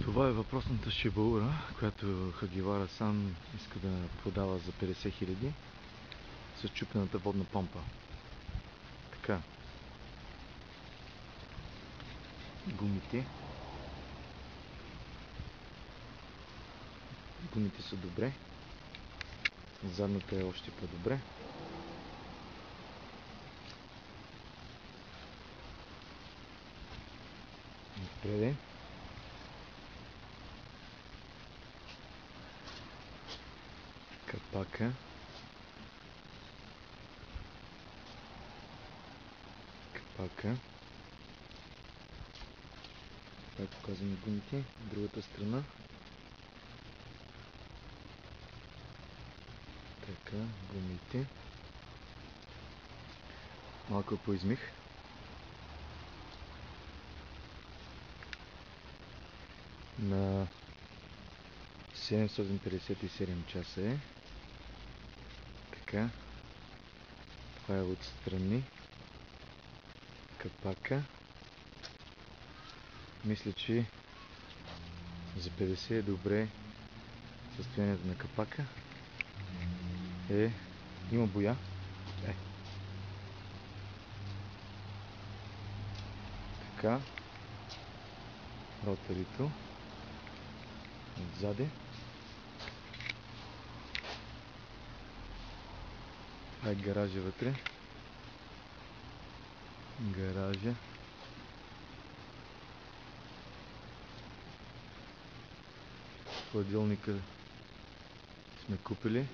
Това е въпросната шибаура, която Хагивара сам иска да продава за 50 000 с чупената водна помпа. Така. Гумите. Гумите са добре. Задната е още по-добре. Отпреде. Капака. Капака. Това показваме гумите. Другата страна. Така, гумите. Малко поизмих. На 757 часа е. Така. Това е отстрани. Капака. Мисля, че за 50 е добре състоянието на капака. Има боя. Така. Роторито. Отзаде. Това е гаража вътре. Гаража. Хладилника сме купили.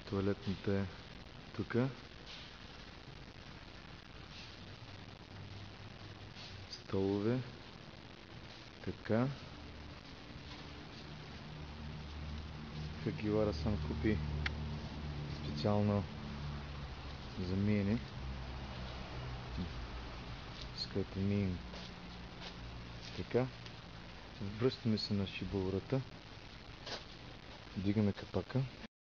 Тоалетната е тука. Столове. Така. Хагивара сам купи специално за миене. С което мием. Така. Връщаме се на шибаурата. Дигаме капака.